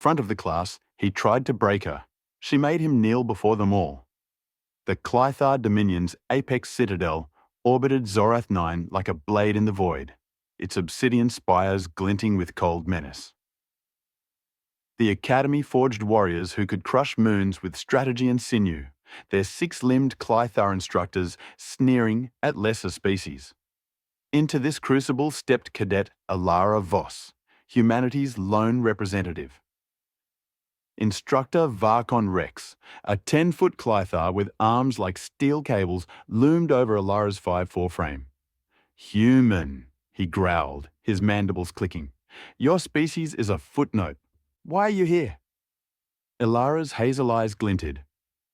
front of the class, he tried to break her. She made him kneel before them all. The Clythar Dominion's apex citadel orbited Zorath 9 like a blade in the void, its obsidian spires glinting with cold menace. The Academy forged warriors who could crush moons with strategy and sinew, their six-limbed Clythar instructors sneering at lesser species. Into this crucible stepped Cadet Alara Voss, humanity's lone representative. Instructor Varkon Rex, a 10-foot Clythar with arms like steel cables, loomed over Alara's 5'4" frame. "Human," he growled, his mandibles clicking. "Your species is a footnote. Why are you here?" Alara's hazel eyes glinted.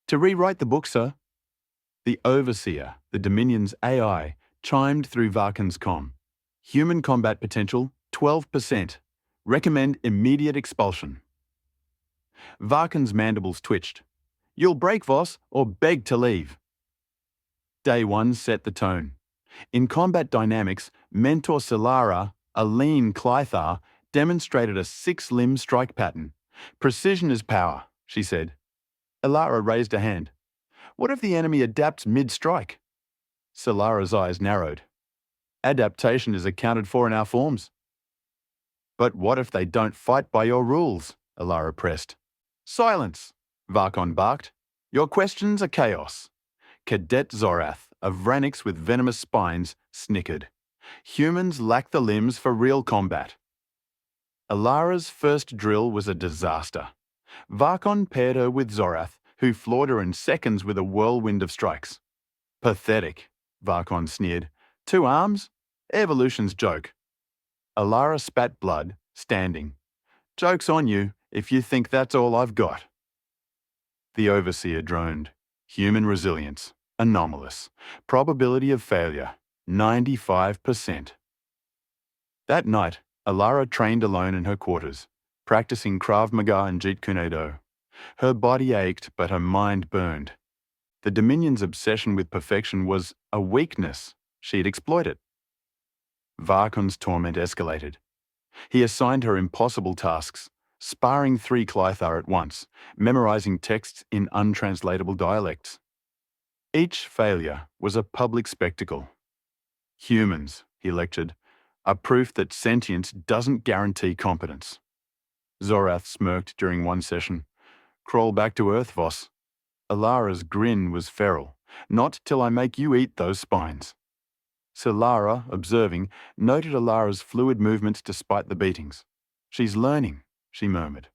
"To rewrite the book, sir." The Overseer, the Dominion's AI, chimed through Varkon's comm. "Human combat potential, 12%. Recommend immediate expulsion." Varkon's mandibles twitched. "You'll break, Voss, or beg to leave." Day 1 set the tone. In combat dynamics, Mentor Solara, a lean Clythar, demonstrated a 6-limb strike pattern. "Precision is power," she said. Alara raised a hand. "What if the enemy adapts mid-strike?" Solara's eyes narrowed. "Adaptation is accounted for in our forms." "But what if they don't fight by your rules?" Alara pressed. "Silence!" Varkon barked. "Your questions are chaos." Cadet Zorath, a Vranix with venomous spines, snickered. "Humans lack the limbs for real combat." Alara's first drill was a disaster. Varkon paired her with Zorath, who floored her in seconds with a whirlwind of strikes. "Pathetic," Varkon sneered. "2 arms? Evolution's joke." Alara spat blood, standing. "Joke's on you, if you think that's all I've got." The Overseer droned. "Human resilience. Anomalous. Probability of failure. 95%. That night, Alara trained alone in her quarters, practicing Krav Maga and Jeet Kune Do. Her body ached, but her mind burned. The Dominion's obsession with perfection was a weakness. She'd exploit it. Varkon's torment escalated. He assigned her impossible tasks, sparring 3 Clythar at once, memorizing texts in untranslatable dialects. Each failure was a public spectacle. "Humans," he lectured, "are proof that sentience doesn't guarantee competence." Zorath smirked during one session. "Crawl back to Earth, Voss." Alara's grin was feral. "Not till I make you eat those spines." Solara, observing, noted Alara's fluid movements despite the beatings. "She's learning," she murmured.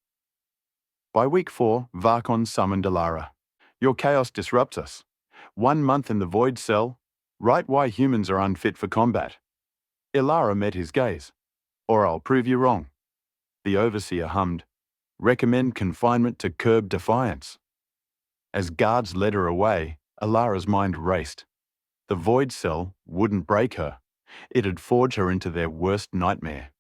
By week 4, Varkon summoned Alara. "Your chaos disrupts us. 1 month in the void cell. Write why humans are unfit for combat." Alara met his gaze. "Or I'll prove you wrong." The Overseer hummed. "Recommend confinement to curb defiance." As guards led her away, Alara's mind raced. The void cell wouldn't break her. It'd forge her into their worst nightmare.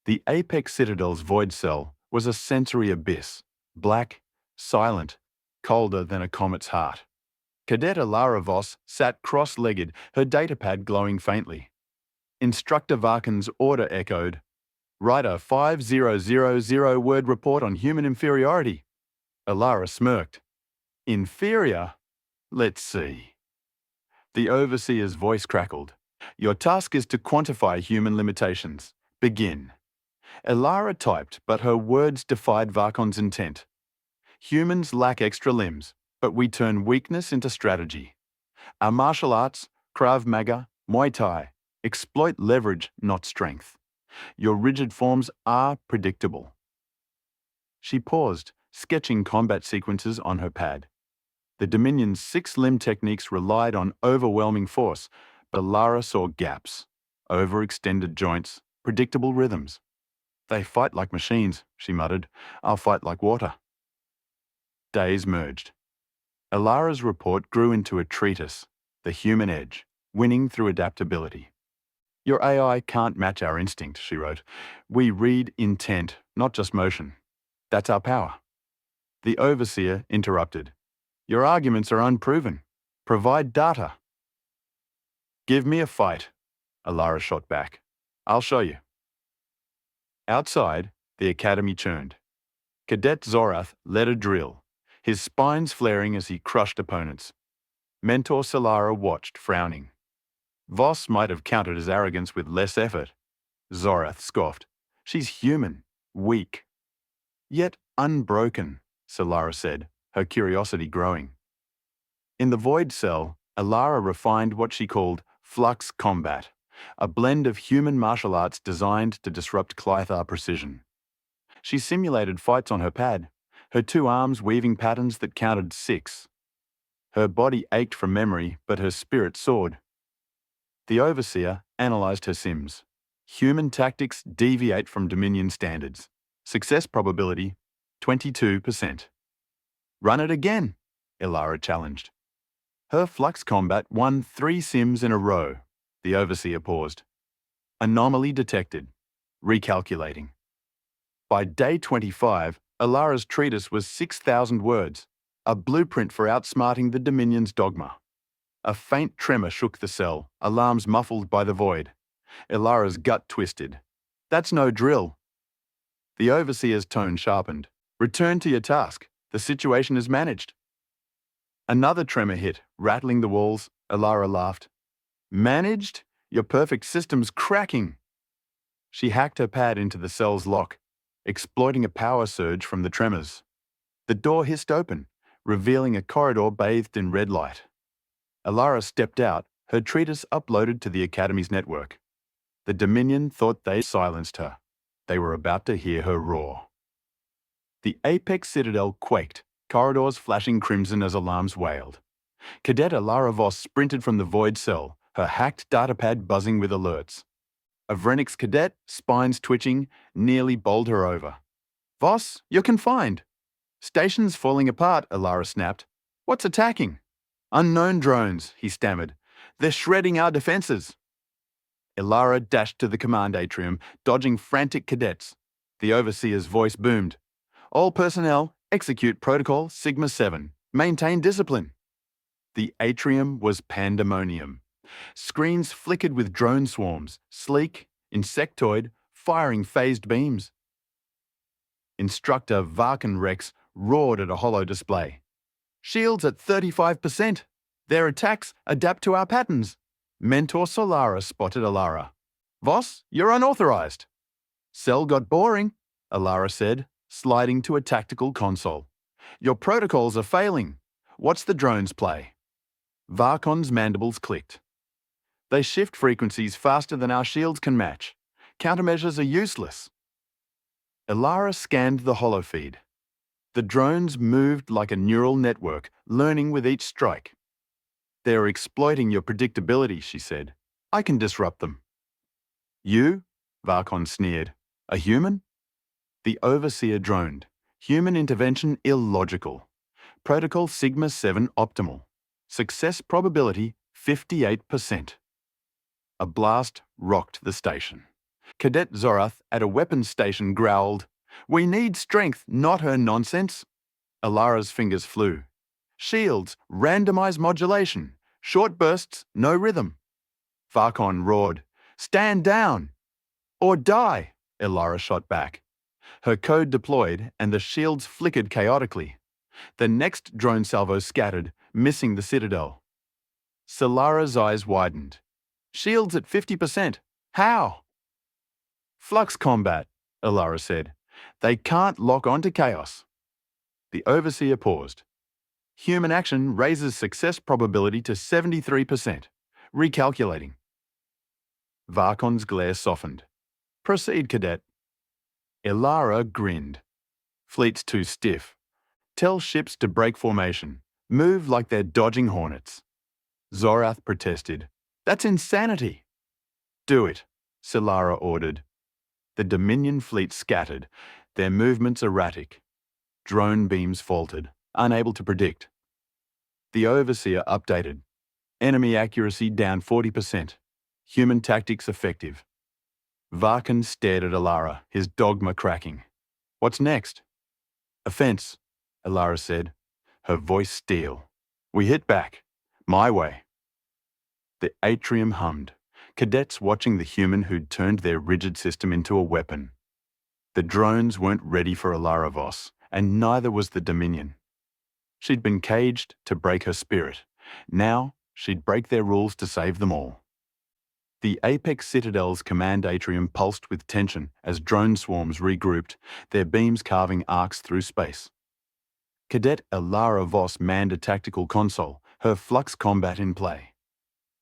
The Apex Citadel's void cell was a sensory abyss, black, silent, colder than a comet's heart. Cadet Alara Voss sat cross-legged, her datapad glowing faintly. Instructor Varkon's order echoed, "Write a 5000-word report on human inferiority." Alara smirked. "Inferior? Let's see." The Overseer's voice crackled. "Your task is to quantify human limitations. Begin." Alara typed, but her words defied Varkon's intent. "Humans lack extra limbs, but we turn weakness into strategy. Our martial arts, Krav Maga, Muay Thai, exploit leverage, not strength. Your rigid forms are predictable." She paused, sketching combat sequences on her pad. The Dominion's 6-limb techniques relied on overwhelming force, but Alara saw gaps, overextended joints, predictable rhythms. "They fight like machines," she muttered. "I'll fight like water." Days merged. Alara's report grew into a treatise, The Human Edge, Winning Through Adaptability. "Your AI can't match our instinct," she wrote. "We read intent, not just motion. That's our power." The Overseer interrupted. "Your arguments are unproven. Provide data." "Give me a fight," Alara shot back. "I'll show you." Outside, The academy churned. Cadet Zorath led a drill, his spines flaring as he crushed opponents. Mentor Solara watched, frowning. Voss might have countered his arrogance with less effort. Zorath scoffed. She's human, weak. Yet unbroken, Solara said, her curiosity growing. In the void cell, Alara refined what she called flux combat, a blend of human martial arts designed to disrupt Clythar precision. She simulated fights on her pad, her two arms weaving patterns that counted 6. Her body ached from memory, but her spirit soared. The Overseer analysed her sims. Human tactics deviate from Dominion standards. Success probability, 22%. Run it again, Ilara challenged. Her flux combat won 3 sims in a row. The Overseer paused. Anomaly detected. Recalculating. By day 25, Ilara's treatise was 6,000 words, a blueprint for outsmarting the Dominion's dogma. A faint tremor shook the cell, alarms muffled by the void. Ilara's gut twisted. That's no drill. The Overseer's tone sharpened. Return to your task. The situation is managed. Another tremor hit, rattling the walls. Ilara laughed. Managed? Your perfect system's cracking. She hacked her pad into the cell's lock, exploiting a power surge from the tremors. The door hissed open, revealing a corridor bathed in red light. Ilara stepped out, her treatise uploaded to the Academy's network. The Dominion thought they silenced her. They were about to hear her roar. The Apex Citadel quaked, corridors flashing crimson as alarms wailed. Cadet Ilara Voss sprinted from the void cell, her hacked datapad buzzing with alerts. A Vrenix cadet, spines twitching, nearly bowled her over. Voss, you're confined. Station's falling apart, Ilara snapped. What's attacking? Unknown drones, he stammered. They're shredding our defenses. Ilara dashed to the command atrium, dodging frantic cadets. The Overseer's voice boomed. All personnel, execute Protocol Sigma 7. Maintain discipline. The atrium was pandemonium. Screens flickered with drone swarms, sleek, insectoid, firing phased beams. Instructor Varkan Rex roared at a hollow display. Shields at 35%. Their attacks adapt to our patterns. Mentor Solara spotted Ilara. Voss, you're unauthorized. Cell got boring, Ilara said, sliding to a tactical console. Your protocols are failing. What's the drone's play? Varkon's mandibles clicked. They shift frequencies faster than our shields can match. Countermeasures are useless. Ilara scanned the holofeed. The drones moved like a neural network, learning with each strike. They're exploiting your predictability, she said. I can disrupt them. You? Varkon sneered. A human? The Overseer droned. Human intervention illogical. Protocol Sigma 7 optimal. Success probability 58%. A blast rocked the station. Cadet Zorath at a weapons station growled, We need strength, not her nonsense. Ilara's fingers flew. Shields, randomized modulation. Short bursts, no rhythm. Varkon roared, Stand down! Or die, Ilara shot back. Her code deployed and the shields flickered chaotically. The next drone salvo scattered, missing the citadel. Solara's eyes widened. Shields at 50%. How? Flux combat, Ilara said. They can't lock onto chaos. The Overseer paused. Human action raises success probability to 73%. Recalculating. Varkon's glare softened. Proceed, Cadet. Ilara grinned. Fleet's too stiff. Tell ships to break formation. Move like they're dodging hornets. Zorath protested. That's insanity. Do it, Solara ordered. The Dominion fleet scattered, their movements erratic. Drone beams faltered, unable to predict. The Overseer updated. Enemy accuracy down 40%. Human tactics effective. Varkan stared at Ilara, his dogma cracking. What's next? Offense, Ilara said, her voice steel. We hit back. My way. The atrium hummed, cadets watching the human who'd turned their rigid system into a weapon. The drones weren't ready for Alara Voss, and neither was the Dominion. She'd been caged to break her spirit. Now, she'd break their rules to save them all. The Apex Citadel's command atrium pulsed with tension as drone swarms regrouped, their beams carving arcs through space. Cadet Alara Voss manned a tactical console, her flux combat in play.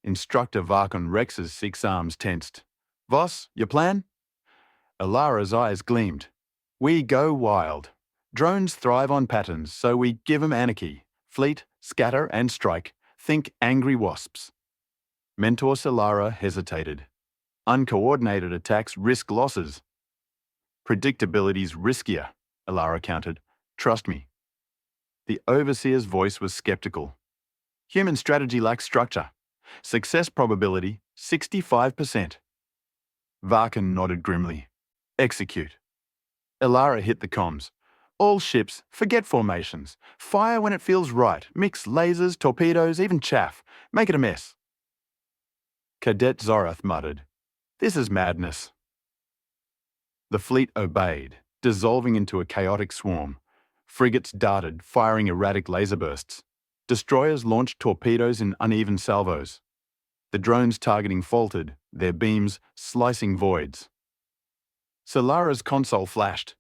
Instructor Varkon Rex's 6 arms tensed. "Voss, your plan?" Alara's eyes gleamed. "We go wild. Drones thrive on patterns, so we give 'em anarchy. Fleet, scatter, and strike. Think angry wasps." Mentor Solara hesitated. "Uncoordinated attacks risk losses." "Predictability's riskier," Alara countered. "Trust me." The Overseer's voice was skeptical. "Human strategy lacks structure. Success probability, 65%. Varkin nodded grimly. "Execute." Alara hit the comms. "All ships, forget formations. Fire when it feels right. Mix lasers, torpedoes, even chaff. Make it a mess." Cadet Zorath muttered, "This is madness." The fleet obeyed, dissolving into a chaotic swarm. Frigates darted, firing erratic laser bursts. Destroyers launched torpedoes in uneven salvos. The drones targeting faltered, their beams slicing voids. Solara's console flashed.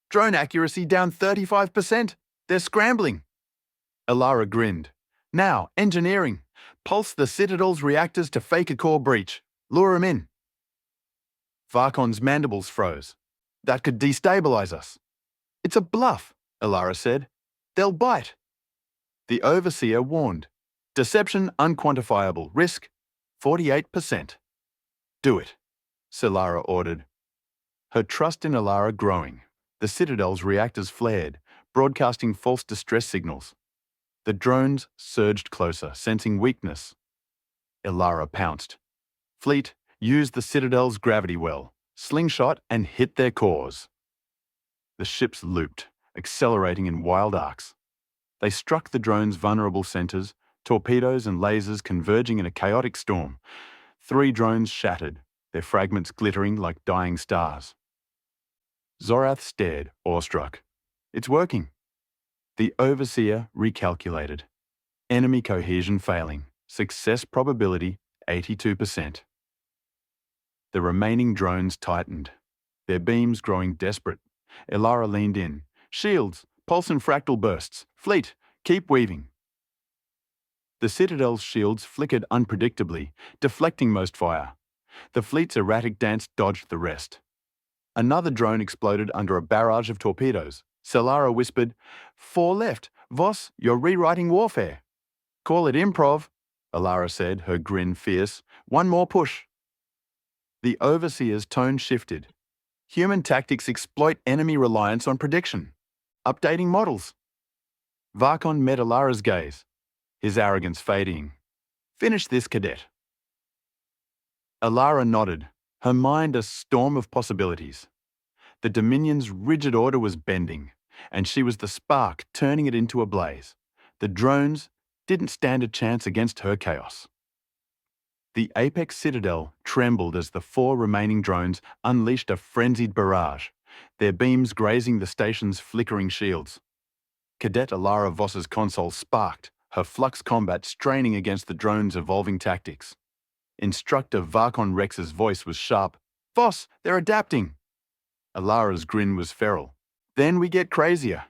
"Drone accuracy down 35%. They're scrambling." Alara grinned. "Now, engineering. Pulse the Citadel's reactors to fake a core breach. Lure 'em in." Varkon's mandibles froze. "That could destabilize us." "It's a bluff," Alara said. "They'll bite." The Overseer warned. "Deception unquantifiable. Risk 48%. "Do it," Solara ordered. Her trust in Alara growing. The Citadel's reactors flared, broadcasting false distress signals. The drones surged closer, sensing weakness. Alara pounced. "Fleet, use the Citadel's gravity well. Slingshot and hit their cores." The ships looped, accelerating in wild arcs. They struck the drone's vulnerable centers, torpedoes and lasers converging in a chaotic storm. 3 drones shattered, their fragments glittering like dying stars. Zorath stared, awestruck. "It's working." The Overseer recalculated. Enemy cohesion failing. Success probability 82%. The remaining drones tightened, their beams growing desperate. Alara leaned in. "Shields, pulse and fractal bursts. Fleet, keep weaving." The Citadel's shields flickered unpredictably, deflecting most fire. The fleet's erratic dance dodged the rest. Another drone exploded under a barrage of torpedoes. Solara whispered, "4 left. Voss, you're rewriting warfare." "Call it improv," Alara said, her grin fierce. "One more push." The Overseer's tone shifted. "Human tactics exploit enemy reliance on prediction. Updating models." Varkon met Alara's gaze, his arrogance fading. "Finish this, cadet." Alara nodded, her mind a storm of possibilities. The Dominion's rigid order was bending, and she was the spark turning it into a blaze. The drones didn't stand a chance against her chaos. The Apex Citadel trembled as the 4 remaining drones unleashed a frenzied barrage, their beams grazing the station's flickering shields. Cadet Alara Voss's console sparked, her flux combat straining against the drone's evolving tactics. Instructor Varkon Rex's voice was sharp. "Voss, they're adapting." Alara's grin was feral. "Then we get crazier."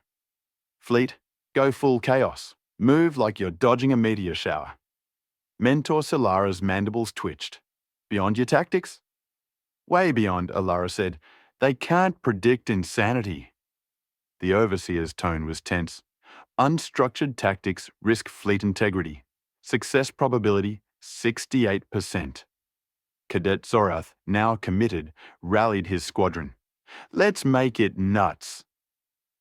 "Fleet, go full chaos. Move like you're dodging a meteor shower." Mentor Solara's mandibles twitched. "Beyond your tactics?" "Way beyond," Alara said. "They can't predict insanity." The Overseer's tone was tense. "Unstructured tactics risk fleet integrity. Success probability 68%. Cadet Zorath, now committed, rallied his squadron. "Let's make it nuts."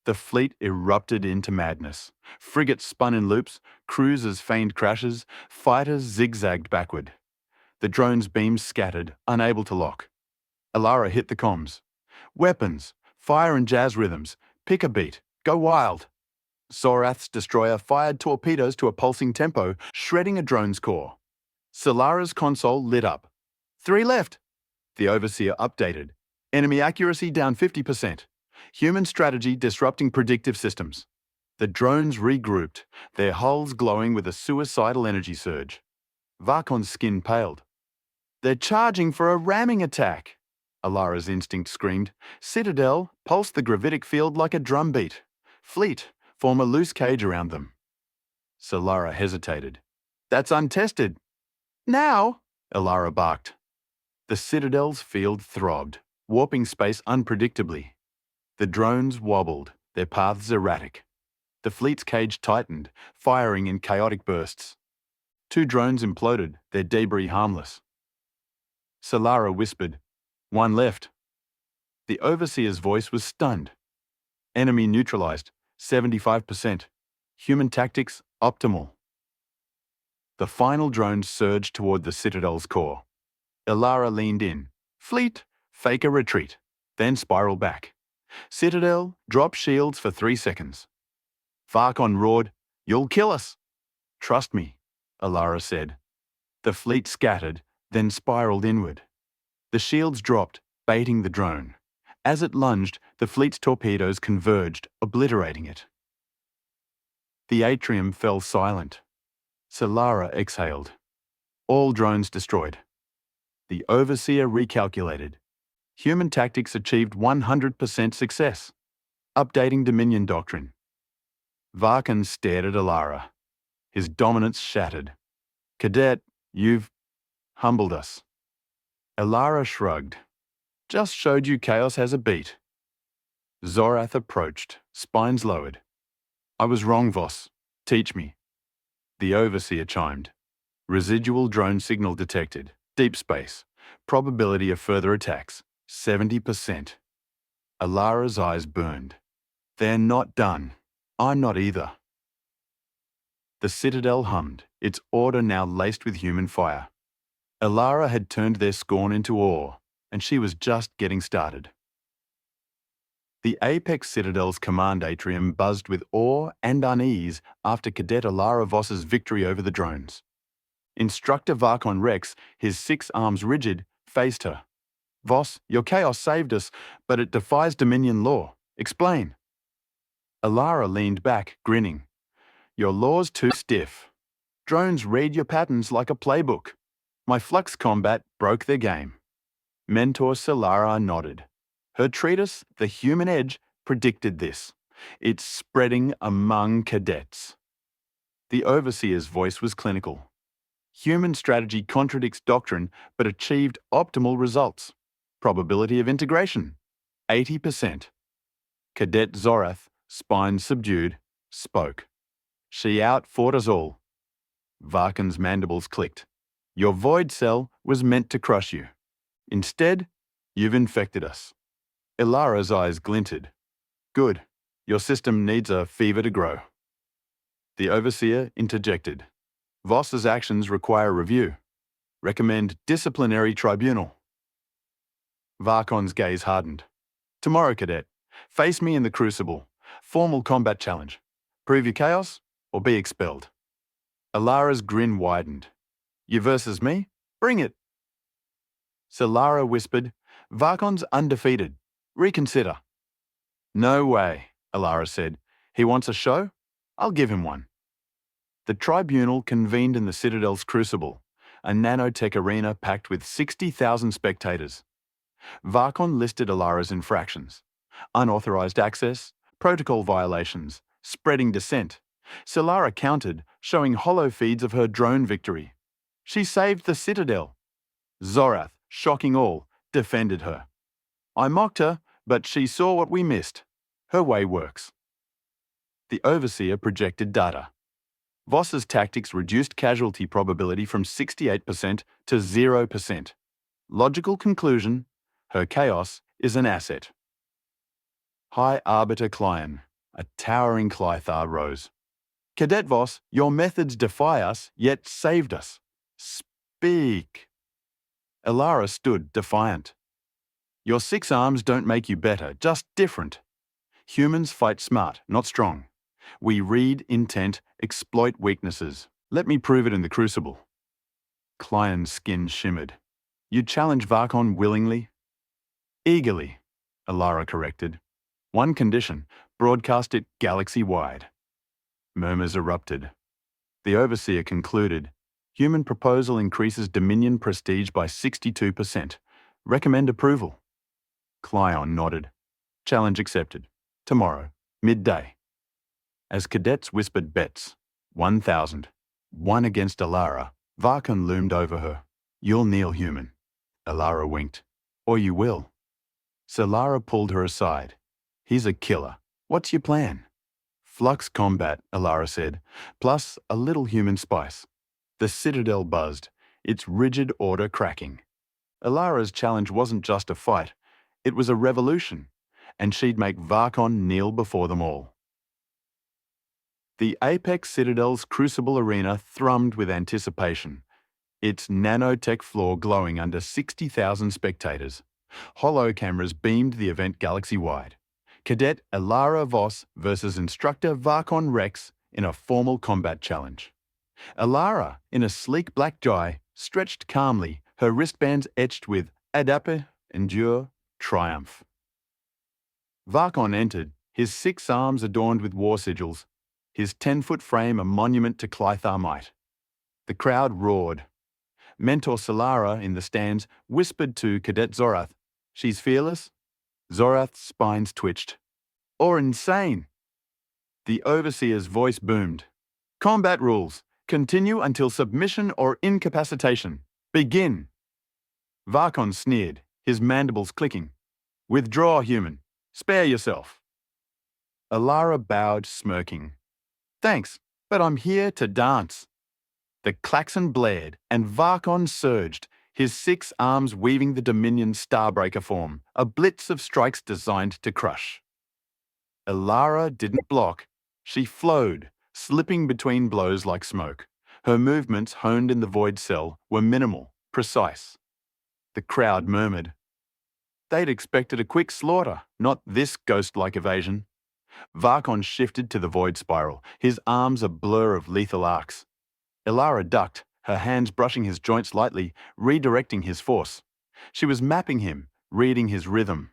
The fleet erupted into madness. Frigates spun in loops, cruisers feigned crashes, fighters zigzagged backward. The drone's beams scattered, unable to lock. Alara hit the comms. "Weapons, fire and jazz rhythms. Pick a beat. Go wild." Zorath's destroyer fired torpedoes to a pulsing tempo, shredding a drone's core. Solara's console lit up. 3 left. The Overseer updated. Enemy accuracy down 50%. Human strategy disrupting predictive systems. The drones regrouped, their hulls glowing with a suicidal energy surge. Varkon's skin paled. They're charging for a ramming attack, Alara's instinct screamed. Citadel pulsed the gravitic field like a drumbeat. Fleet form a loose cage around them. Solara hesitated. That's untested. Now, Alara barked. The Citadel's field throbbed, warping space unpredictably. The drones wobbled, their paths erratic. The fleet's cage tightened, firing in chaotic bursts. 2 drones imploded, their debris harmless. Solara whispered, "One left." The Overseer's voice was stunned. Enemy neutralized, 75%. Human tactics optimal. The final drone surged toward the Citadel's core. Alara leaned in. Fleet, fake a retreat, then spiral back. Citadel, drop shields for 3 seconds. Varkon roared, "You'll kill us." "Trust me," Alara said. The fleet scattered, then spiraled inward. The shields dropped, baiting the drone. As it lunged, the fleet's torpedoes converged, obliterating it. The atrium fell silent. Solara exhaled. All drones destroyed. The Overseer recalculated. Human tactics achieved 100% success. Updating Dominion doctrine. Varkon stared at Alara. His dominance shattered. "Cadet, you've humbled us." Alara shrugged. "Just showed you chaos has a beat." Zorath approached, spines lowered. "I was wrong, Voss. Teach me." The Overseer chimed. Residual drone signal detected. Deep space. Probability of further attacks, 70%. Alara's eyes burned. "They're not done. I'm not either." The Citadel hummed, its order now laced with human fire. Alara had turned their scorn into awe, and she was just getting started. The Apex Citadel's command atrium buzzed with awe and unease after Cadet Alara Voss's victory over the drones. Instructor Varkon Rex, his 6 arms rigid, faced her. "Voss, your chaos saved us, but it defies Dominion law. Explain." Alara leaned back, grinning. "Your law's too stiff. Drones read your patterns like a playbook. My flux combat broke their game." Mentor Solara nodded. Her treatise, The Human Edge, predicted this. It's spreading among cadets. The Overseer's voice was clinical. Human strategy contradicts doctrine but achieved optimal results. Probability of integration, 80%. Cadet Zorath, spine subdued, spoke. "She outfought us all." Varkon's mandibles clicked. "Your void cell was meant to crush you. Instead, you've infected us." Ilara's eyes glinted. "Good. Your system needs a fever to grow." The Overseer interjected. "Voss's actions require review. Recommend disciplinary tribunal." Varkon's gaze hardened. "Tomorrow, Cadet. Face me in the Crucible. Formal combat challenge. Prove your chaos or be expelled." Alara's grin widened. "You versus me? Bring it." Solara whispered, "Varkon's undefeated. Reconsider." "No way," Alara said. "He wants a show? I'll give him one." The tribunal convened in the Citadel's Crucible, a nanotech arena packed with 60,000 spectators. Varkon listed Alara's infractions: unauthorized access, protocol violations, spreading dissent. Solara countered, showing hollow feeds of her drone victory. She saved the Citadel. Zorath, shocking all, defended her. "I mocked her, but she saw what we missed. Her way works." The Overseer projected data. Voss's tactics reduced casualty probability from 68% to 0%. Logical conclusion: her chaos is an asset. High Arbiter Clion, a towering Clythar, rose. "Cadet Voss, your methods defy us, yet saved us. Speak." Alara stood defiant. "Your 6 arms don't make you better, just different. Humans fight smart, not strong. We read intent, exploit weaknesses. Let me prove it in the Crucible." Clion's skin shimmered. "You challenge Varkon willingly?" Eagerly, Alara corrected. One condition, broadcast it galaxy-wide. Murmurs erupted. The overseer concluded, human proposal increases Dominion prestige by 62%. Recommend approval. Clyon nodded. Challenge accepted. Tomorrow, midday. As cadets whispered bets, 1,000, one against Alara, Varkon loomed over her. You'll kneel, human. Alara winked. Or you will. Solara pulled her aside. He's a killer. What's your plan? Flux combat, Alara said, plus a little human spice. The Citadel buzzed, its rigid order cracking. Alara's challenge wasn't just a fight, it was a revolution, and she'd make Varkon kneel before them all. The Apex Citadel's crucible arena thrummed with anticipation, its nanotech floor glowing under 60,000 spectators. Holo cameras beamed the event galaxy-wide. Cadet Alara Voss versus Instructor Varkon Rex in a formal combat challenge. Alara, in a sleek black jai, stretched calmly, her wristbands etched with Adape, Endure, Triumph. Varkon entered, his 6 arms adorned with war sigils, his 10-foot frame a monument to Clythar might. The crowd roared. Mentor Solara, in the stands, whispered to Cadet Zorath, "She's fearless?" Zorath's spines twitched. "Or insane." The overseer's voice boomed. "Combat rules. Continue until submission or incapacitation. Begin." Varkon sneered, his mandibles clicking. "Withdraw, human. Spare yourself." Alara bowed, smirking. "Thanks, but I'm here to dance." The klaxon blared, and Varkon surged, his 6 arms weaving the Dominion Starbreaker form, a blitz of strikes designed to crush. Alara didn't block. She flowed, slipping between blows like smoke. Her movements, honed in the void cell, were minimal, precise. The crowd murmured. They'd expected a quick slaughter, not this ghost-like evasion. Varkon shifted to the void spiral, his arms a blur of lethal arcs. Alara ducked, her hands brushing his joints lightly, redirecting his force. She was mapping him, reading his rhythm.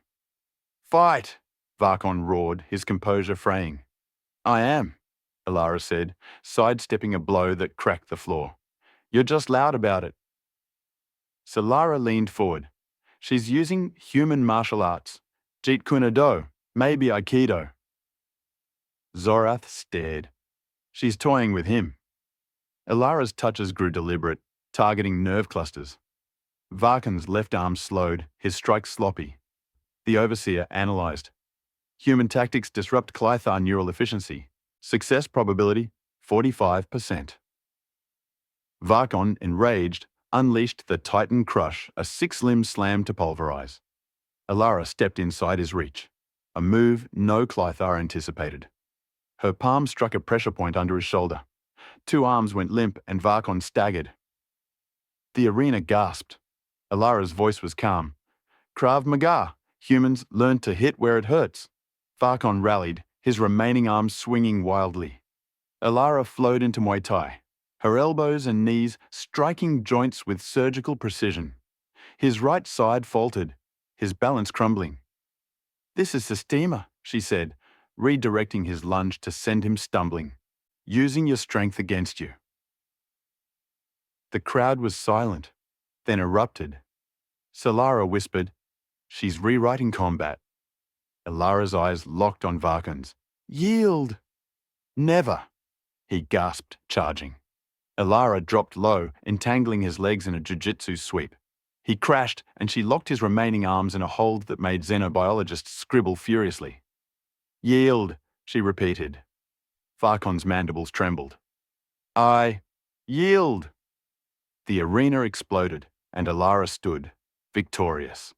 "Fight!" Varkon roared, his composure fraying. "I am," Alara said, sidestepping a blow that cracked the floor. "You're just loud about it." Solara leaned forward. "She's using human martial arts. Jeet Kune Do, maybe Aikido." Zorath stared. "She's toying with him." Alara's touches grew deliberate, targeting nerve clusters. Varkon's left arm slowed, his strikes sloppy. The overseer analysed. Human tactics disrupt Clythar neural efficiency. Success probability, 45%. Varkon, enraged, unleashed the Titan Crush, a 6-limb slam to pulverize. Alara stepped inside his reach, a move no Clythar anticipated. Her palm struck a pressure point under his shoulder. 2 arms went limp and Varkon staggered. The arena gasped. Alara's voice was calm. "Krav Maga. Humans learn to hit where it hurts." Varkon rallied, his remaining arms swinging wildly. Alara flowed into Muay Thai, her elbows and knees striking joints with surgical precision. His right side faltered, his balance crumbling. "This is Systema," she said, redirecting his lunge to send him stumbling. "Using your strength against you." The crowd was silent, then erupted. Solara whispered, "She's rewriting combat." Alara's eyes locked on Varkon's. "Yield!" "Never!" he gasped, charging. Alara dropped low, entangling his legs in a jiu-jitsu sweep. He crashed, and she locked his remaining arms in a hold that made xenobiologists scribble furiously. "Yield," she repeated. Varkon's mandibles trembled. "I yield." The arena exploded, and Alara stood, victorious.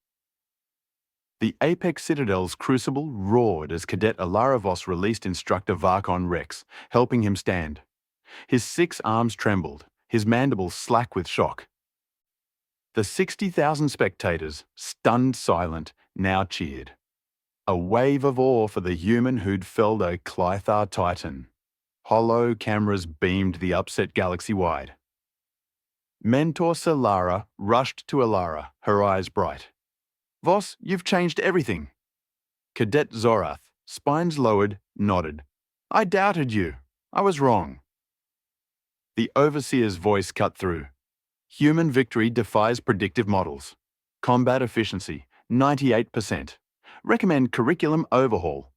The Apex Citadel's crucible roared as Cadet Alara Voss released Instructor Varkon Rex, helping him stand. His 6 arms trembled, his mandibles slack with shock. The 60,000 spectators, stunned silent, now cheered. A wave of awe for the human who'd felled a Clythar Titan. Holo cameras beamed the upset galaxy-wide. Mentor Solara rushed to Alara, her eyes bright. Voss, you've changed everything. Cadet Zorath, spines lowered, nodded. I doubted you. I was wrong. The overseer's voice cut through. Human victory defies predictive models. Combat efficiency, 98%. Recommend curriculum overhaul.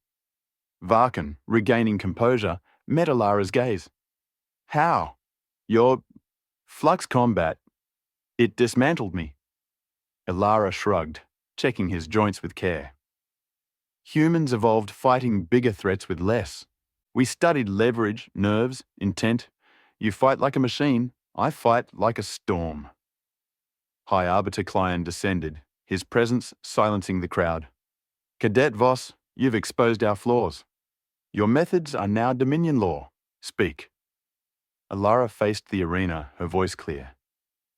Varkan, regaining composure, met Alara's gaze. How? Your flux combat. It dismantled me. Alara shrugged, checking his joints with care. Humans evolved fighting bigger threats with less. We studied leverage, nerves, intent. You fight like a machine, I fight like a storm. High Arbiter Client descended, his presence silencing the crowd. Cadet Voss, you've exposed our flaws. Your methods are now Dominion law. Speak. Alara faced the arena, her voice clear.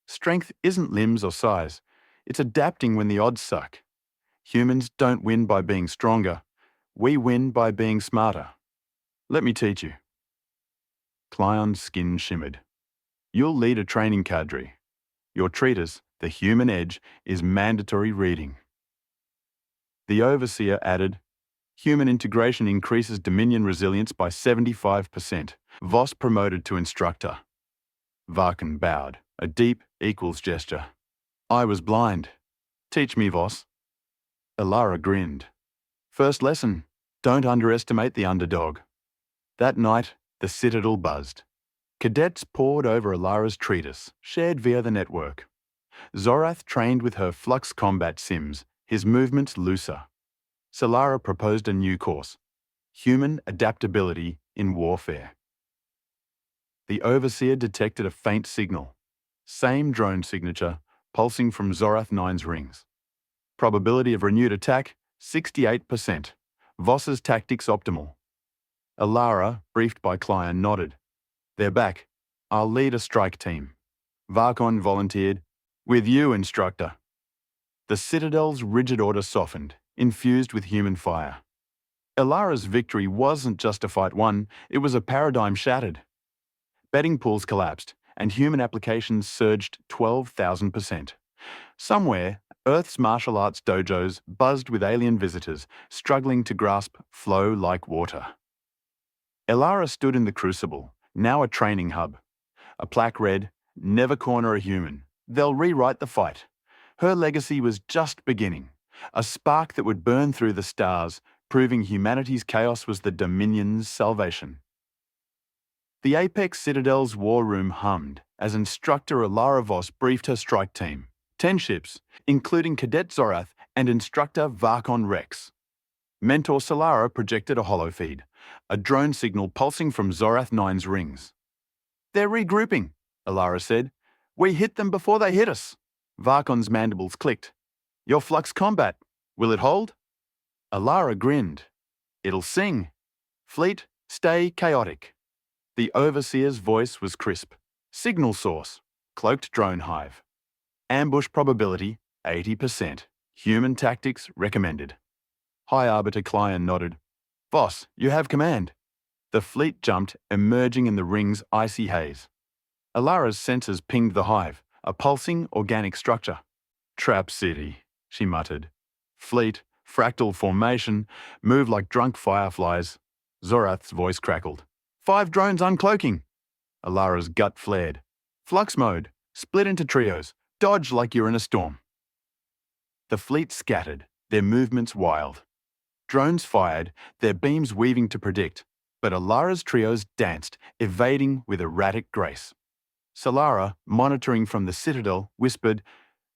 Strength isn't limbs or size. It's adapting when the odds suck. Humans don't win by being stronger. We win by being smarter. Let me teach you. Clyon's skin shimmered. You'll lead a training cadre. Your treatise, The Human Edge, is mandatory reading. The Overseer added, Human integration increases Dominion resilience by 75%. Voss promoted to instructor. Varkan bowed, a deep equals gesture. I was blind. Teach me, Voss. Alara grinned. First lesson, don't underestimate the underdog. That night, the Citadel buzzed. Cadets pored over Alara's treatise, shared via the network. Zorath trained with her flux combat sims, his movements looser. Solara proposed a new course, Human Adaptability in Warfare. The Overseer detected a faint signal. Same drone signature, pulsing from Zorath 9's rings. Probability of renewed attack, 68%. Voss's tactics optimal. Alara, briefed by Client, nodded. They're back. I'll lead a strike team. Varkon volunteered. With you, instructor. The Citadel's rigid order softened, infused with human fire. Alara's victory wasn't just a fight won, it was a paradigm shattered. Betting pools collapsed, and human applications surged 12,000%. Somewhere, Earth's martial arts dojos buzzed with alien visitors, struggling to grasp flow like water. Alara stood in the crucible, now a training hub. A plaque read, Never corner a human. They'll rewrite the fight. Her legacy was just beginning, a spark that would burn through the stars, proving humanity's chaos was the Dominion's salvation. The Apex Citadel's war room hummed as instructor Alara Voss briefed her strike team. 10 ships, including Cadet Zorath and instructor Varkon Rex. Mentor Solara projected a holofeed, a drone signal pulsing from Zorath 9's rings. They're regrouping, Alara said. We hit them before they hit us. Varkon's mandibles clicked. Your flux combat, will it hold? Alara grinned. It'll sing. Fleet, stay chaotic. The Overseer's voice was crisp. Signal source, cloaked drone hive. Ambush probability, 80%. Human tactics recommended. High Arbiter Client nodded. Voss, you have command. The fleet jumped, emerging in the ring's icy haze. Alara's sensors pinged the hive, a pulsing organic structure. Trap City, she muttered. Fleet, fractal formation, move like drunk fireflies. Zorath's voice crackled. 5 drones uncloaking. Alara's gut flared. Flux mode, split into trios, dodge like you're in a storm. The fleet scattered, their movements wild. Drones fired, their beams weaving to predict, but Alara's trios danced, evading with erratic grace. Solara, monitoring from the Citadel, whispered,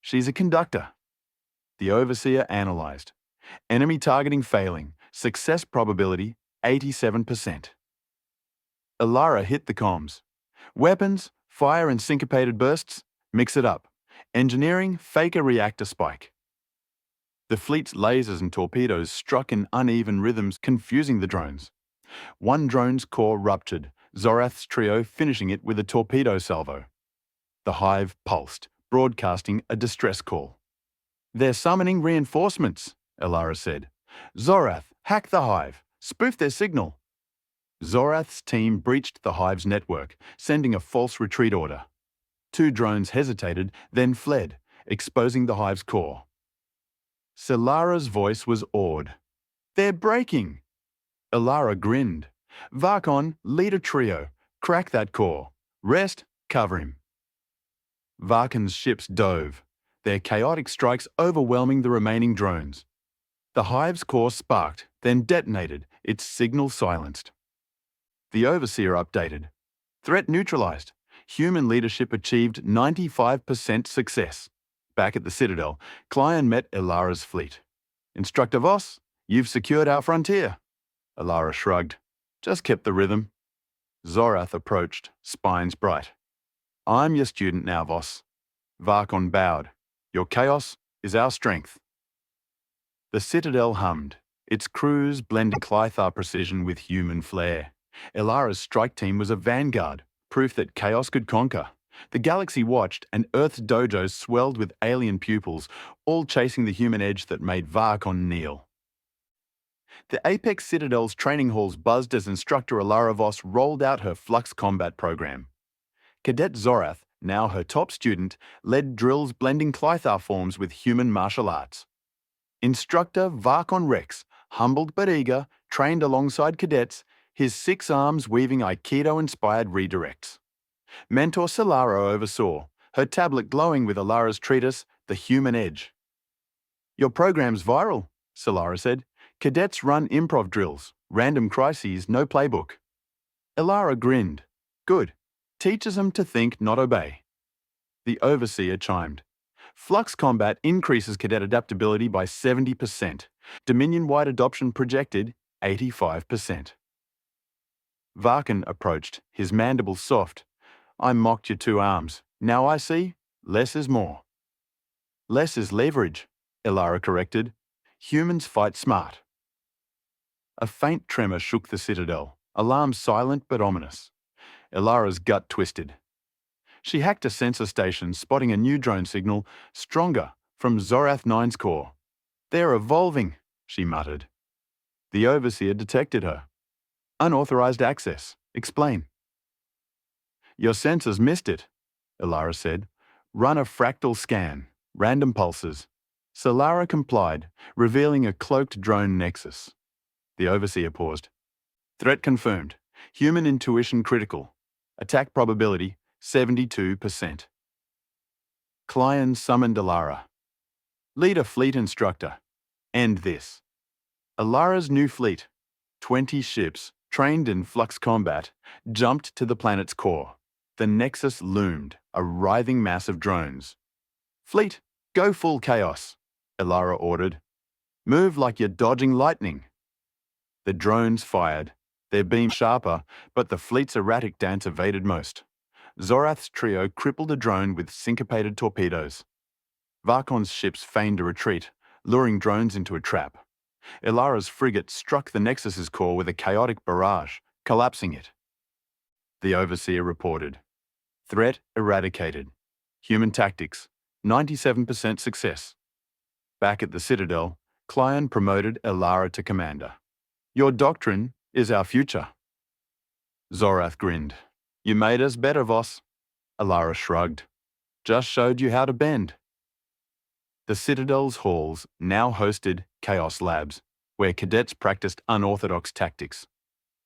She's a conductor. The Overseer analysed. Enemy targeting failing, success probability 87%. Alara hit the comms. Weapons, fire and syncopated bursts, mix it up. Engineering, fake a reactor spike. The fleet's lasers and torpedoes struck in uneven rhythms, confusing the drones. One drone's core ruptured, Zorath's trio finishing it with a torpedo salvo. The hive pulsed, broadcasting a distress call. They're summoning reinforcements, Alara said. Zorath, hack the hive. Spoof their signal. Zorath's team breached the hive's network, sending a false retreat order. 2 drones hesitated, then fled, exposing the hive's core. Solara's voice was awed. They're breaking! Elara grinned. Varkon, lead a trio. Crack that core. Rest, cover him. Varkon's ships dove, their chaotic strikes overwhelming the remaining drones. The hive's core sparked, then detonated, its signal silenced. The Overseer updated. Threat neutralized. Human leadership achieved 95% success. Back at the Citadel, Clion met Elara's fleet. Instructor Voss, you've secured our frontier. Elara shrugged. Just kept the rhythm. Zorath approached, spines bright. I'm your student now, Voss. Varkon bowed. Your chaos is our strength. The Citadel hummed, its crews blending Clythar precision with human flair. Elara's strike team was a vanguard, proof that chaos could conquer. The galaxy watched, and Earth's dojos swelled with alien pupils, all chasing the human edge that made Varkon kneel. The Apex Citadel's training halls buzzed as instructor Elara Voss rolled out her Flux combat program. Cadet Zorath, now her top student, led drills blending Clythar forms with human martial arts. Instructor Varkon Rex, humbled but eager, trained alongside cadets, his 6 arms weaving Aikido-inspired redirects. Mentor Solara oversaw, her tablet glowing with Elara's treatise, The Human Edge. Your program's viral, Solara said. Cadets run improv drills, random crises, no playbook. Elara grinned. Good. Teaches them to think, not obey. The Overseer chimed. Flux combat increases cadet adaptability by 70%. Dominion-wide adoption projected 85%. Varkon approached, his mandibles soft. I mocked your 2 arms. Now I see, less is more. Less is leverage, Elara corrected. Humans fight smart. A faint tremor shook the Citadel, alarm silent but ominous. Elara's gut twisted. She hacked a sensor station, spotting a new drone signal, stronger, from Zorath 9's core. They're evolving, she muttered. The Overseer detected her. Unauthorized access. Explain. Your sensors missed it, Elara said. Run a fractal scan. Random pulses. Solara complied, revealing a cloaked drone nexus. The Overseer paused. Threat confirmed. Human intuition critical. Attack probability 72%. Clion summoned Elara. Lead a fleet instructor. End this. Elara's new fleet, 20 ships, trained in flux combat, jumped to the planet's core. The Nexus loomed, a writhing mass of drones. Fleet, go full chaos, Elara ordered. Move like you're dodging lightning. The drones fired, their beam sharper, but the fleet's erratic dance evaded most. Zorath's trio crippled a drone with syncopated torpedoes. Varkon's ships feigned a retreat, luring drones into a trap. Elara's frigate struck the Nexus's core with a chaotic barrage, collapsing it. The Overseer reported. Threat eradicated. Human tactics, 97% success. Back at the Citadel, Clion promoted Elara to commander. Your doctrine is our future. Zorath grinned. You made us better, Voss. Elara shrugged. Just showed you how to bend. The Citadel's halls now hosted Chaos Labs, where cadets practiced unorthodox tactics.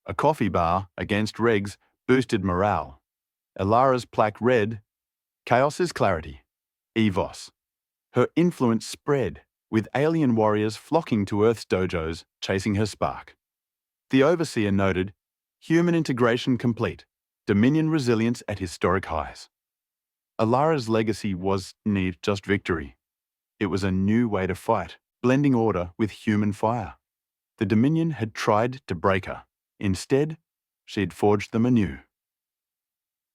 A coffee bar against regs boosted morale. Elara's plaque read, Chaos is clarity. Evos. Her influence spread, with alien warriors flocking to Earth's dojos, chasing her spark. The Overseer noted, human integration complete, Dominion resilience at historic highs. Elara's legacy was near just victory. It was a new way to fight, blending order with human fire. The Dominion had tried to break her. Instead, she had forged them anew.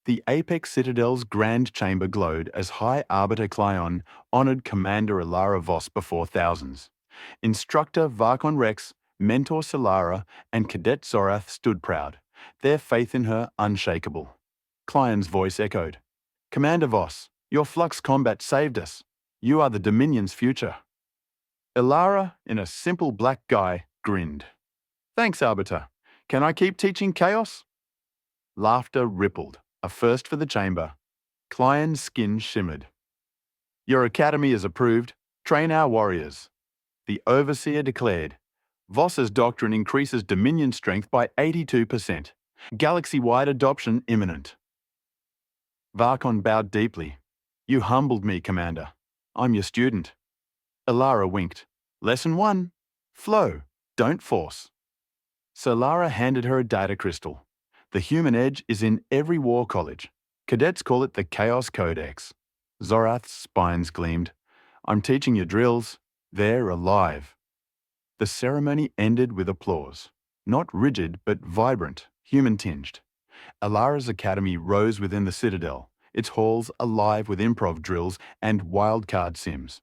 The Apex Citadel's grand chamber glowed as High Arbiter Clion honoured Commander Elara Voss before thousands. Instructor Varkon Rex, Mentor Solara, and Cadet Zorath stood proud, their faith in her unshakable. Clion's voice echoed. Commander Voss, your flux combat saved us. You are the Dominion's future. Elara, in a simple black guy, grinned. Thanks, Arbiter. Can I keep teaching chaos? Laughter rippled, a first for the chamber. Clion's skin shimmered. Your academy is approved. Train our warriors. The overseer declared, Voss's doctrine increases Dominion strength by 82%. Galaxy-wide adoption imminent. Varkon bowed deeply. You humbled me, Commander. I'm your student. Alara winked. Lesson 1. Flow. Don't force. Solara handed her a data crystal. The human edge is in every war college. Cadets call it the Chaos Codex. Zorath's spines gleamed. I'm teaching you drills. They're alive. The ceremony ended with applause. Not rigid, but vibrant, human-tinged. Alara's academy rose within the Citadel, its halls alive with improv drills and wildcard sims.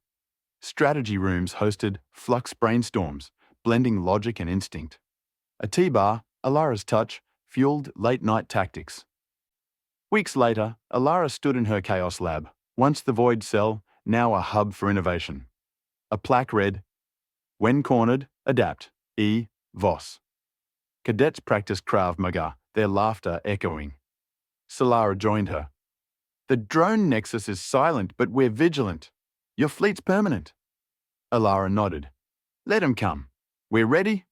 Strategy rooms hosted flux brainstorms, blending logic and instinct. A T-bar, Alara's touch, fueled late-night tactics. Weeks later, Alara stood in her Chaos Lab, once the Void Cell, now a hub for innovation. A plaque read, When cornered, adapt. E. Voss. Cadets practiced Krav Maga, their laughter echoing. Solara joined her. The drone nexus is silent, but we're vigilant. Your fleet's permanent. Alara nodded. Let him come. We're ready?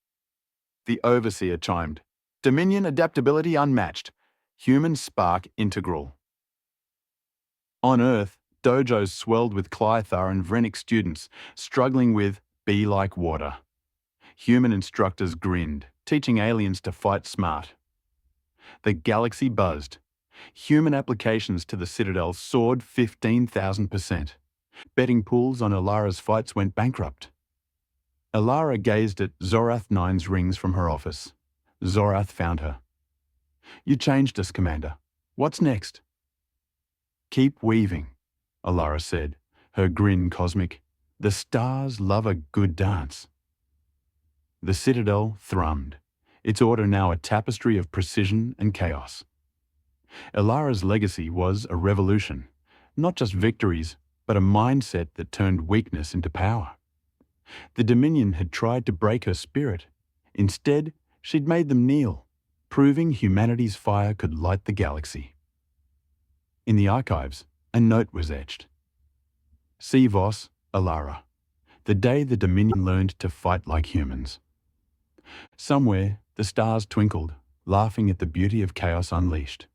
The overseer chimed. Dominion adaptability unmatched. Human spark integral. On Earth, dojos swelled with Clythar and Vrenic students, struggling with be like water. Human instructors grinned, teaching aliens to fight smart. The galaxy buzzed. Human applications to the Citadel soared 15,000%. Betting pools on Alara's fights went bankrupt. Alara gazed at Zorath 9's rings from her office. Zorath found her. You changed us, Commander. What's next? Keep weaving, Alara said, her grin cosmic. The stars love a good dance. The Citadel thrummed, its order now a tapestry of precision and chaos. Alara's legacy was a revolution, not just victories, but a mindset that turned weakness into power. The Dominion had tried to break her spirit. Instead, she'd made them kneel, proving humanity's fire could light the galaxy. In the archives, a note was etched. See Voss, Alara, the day the Dominion learned to fight like humans. Somewhere, the stars twinkled, laughing at the beauty of chaos unleashed.